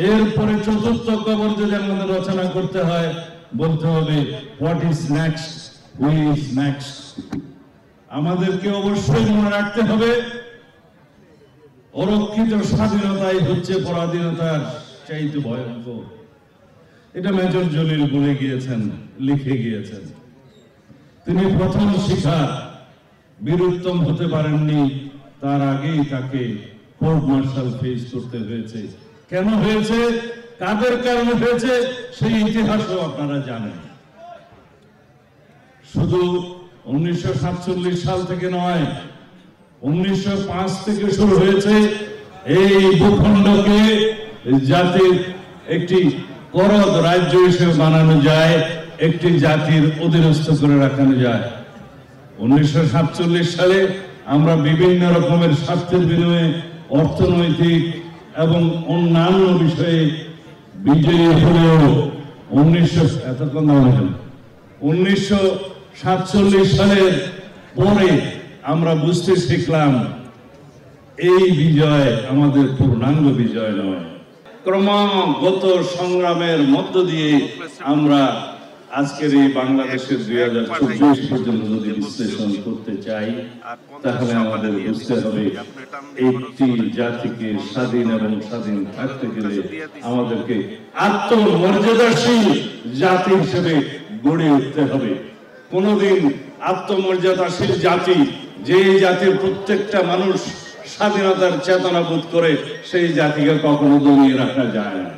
এরপরে চতুর্থ কবর যদি আমাদের রচনা করতে হয়, বলতে হবে what is next, who is next. আমাদেরকে অবশ্যই মনে রাখতে হবে অরক্ষিত স্বাধীনতাই হচ্ছে পরাধীনতার চাইতে ভয়ঙ্কর। এটা মেজর জলিল বলে গিয়েছেন, লিখে গিয়েছেন। তিনি প্রথম শিকার, বীরুত্তম হতে পারেননি, তার আগেই তাকে কোর্ট মার্শাল ফেস করতে হয়েছে। কেন হয়েছে, কাদের কারণে হয়েছে, সেই ইতিহাসও আপনারা জানেন। শুধু 1947 সাল থেকে নয়, 1905 থেকে শুরু হয়েছে। এই ভূখণ্ডকে জাতির একটি করদ রাজ্য হিসেবে বানানো যায়, একটি জাতির অধীনস্থ করে রাখানো যায়। 1947 সালে আমরা বিভিন্ন রকমের স্বার্থের বিনিময়ে অর্থনৈতিক এবং অন্যান্য বিষয়ে বিজয়ী হলেও 1947 সালের পরে আমরা বুঝতে শিখলাম এই বিজয় আমাদের পূর্ণাঙ্গ বিজয় নয়। ক্রমাগত সংগ্রামের মধ্য দিয়ে আমরা আজকের এই বাংলাদেশের 2024 পর্যন্ত যদি বিশ্লেষণ করতে চাই, তাহলে আমাদের বুঝতে হবে একটি জাতিকে স্বাধীন এবং স্বাধীন থাকতে গেলে আমাদেরকে আত্মমর্যাদাশীল জাতি হিসেবে গড়ে উঠতে হবে। কোনদিন আত্মমর্যাদাশীল জাতি, যে জাতির প্রত্যেকটা মানুষ স্বাধীনতার চেতনা বোধ করে, সেই জাতিকে কখনো দমিয়ে রাখা যায় না,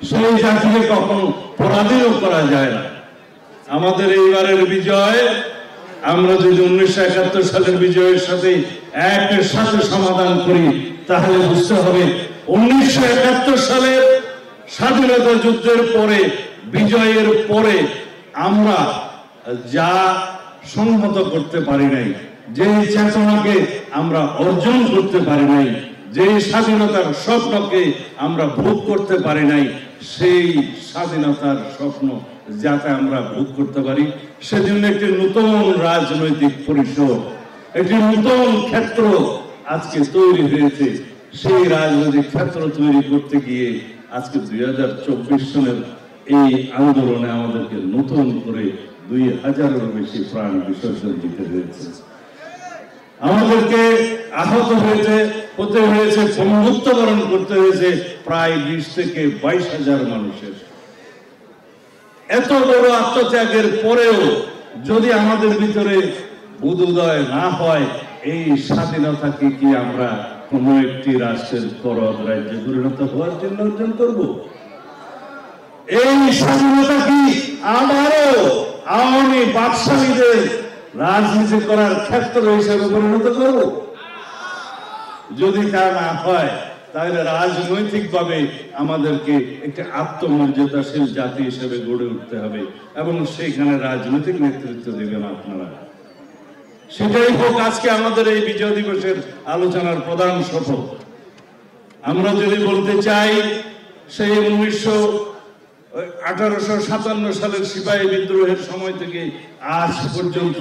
সেই জাতিকে কখনো পরাধীন করা যায় না। আমাদের এইবারের বিজয় আমরা যদি 1971 সালের বিজয়ের সাথে একের সাথে সমাধান করি, তাহলে বুঝতে হবে 1971 সালের স্বাধীনতা যুদ্ধের পরে, বিজয়ের পরে আমরা যা সংহত করতে পারি নাই, যে চেতনাকে আমরা অর্জন করতে পারি নাই, যে স্বাধীনতার স্বপ্নকে আমরা ভোগ করতে পারি নাই, সেই স্বাধীনতার স্বপ্ন যাতে আমরা ভোগ করতে পারি, সেজন্য একটি নতুন রাজনৈতিক পরিসর, একটি নতুন ক্ষেত্র আজকে তৈরি হয়েছে। সেই রাজনৈতিক ক্ষেত্র তৈরি করতে গিয়ে আজকে 2024 সনের এই আন্দোলনে আমাদেরকে নতুন করে 2000-এরও বেশি প্রাণ বিসর্জন দিতে হয়েছে। আমাদেরকে আহত হতে হয়েছে, মৃত্যুবরণ করতে হয়েছে প্রায় 20 থেকে 22,000 মানুষের। এত বড় আত্মত্যাগের পরেও যদি আমাদের ভিতরে বোধোদয় না হয়, এই স্বাধীনতাকে কি আমরা কোন একটি রাষ্ট্রের করদ রাজ্যে পরিণত হওয়ার জন্য অর্জন করব? এই স্বাধীনতা কি আবারও আওয়ামী বাদশাহীদের রাজনীতি করার ক্ষেত্র হিসেবে পরিণত করব? যদি তা না হয়, তাহলে রাজনৈতিকভাবে আমাদেরকে একটি আত্মমর্যাদাশীল জাতি হিসেবে গড়ে উঠতে হবে, এবং সেইখানে রাজনৈতিক নেতৃত্ব দেবেন আপনারা। সেটাই হোক আজকে আমাদের এই বিজয় দিবসের আলোচনার প্রধান শপথ। আমরা যদি বলতে চাই, সেই 1857 সালের সিপাহী বিদ্রোহের সময় থেকে আজ পর্যন্ত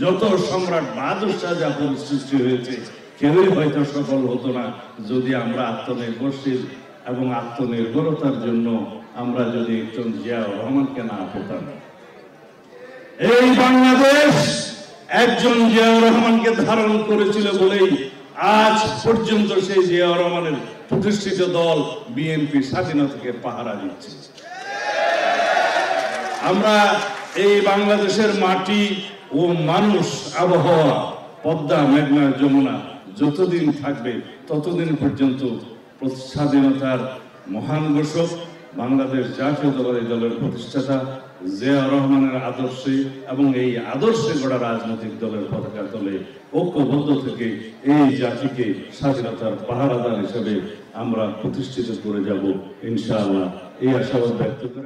যত সম্রাট বাহাদুর শাহ জাফর সৃষ্টি হয়েছে, কেউই হয়তো সফল হতো না যদি আমরা আত্মনির্ভরশীল এবং আত্মনির্ভরতার জন্য আমরা যদি একজন জিয়াউর রহমানকে না পেতাম। এই বাংলাদেশ একজন জিয়াউর রহমানকে ধারণ করেছিল বলেই আজ পর্যন্ত সেই জিয়াউর রহমানের প্রতিষ্ঠিত দল বিএনপি স্বাধীনতাকে পাহারা দিচ্ছে। আমরা এই বাংলাদেশের মাটি ও মানুষ, আবহাওয়া, পদ্মা, মেঘনা, যমুনা যতদিন থাকবে ততদিন পর্যন্ত স্বাধীনতার মহান ঘোষক বাংলাদেশ জাতীয়তাবাদী দলের প্রতিষ্ঠাতা জিয়াউর রহমানের আদর্শে এবং এই আদর্শে গড়া রাজনৈতিক দলের পতাকা তলে ঐক্যবদ্ধ থেকে এই জাতিকে স্বাধীনতার পাহারাদার হিসেবে আমরা প্রতিষ্ঠিত করে যাব ইনশাআল্লাহ, এই আশাবাদ ব্যক্ত করে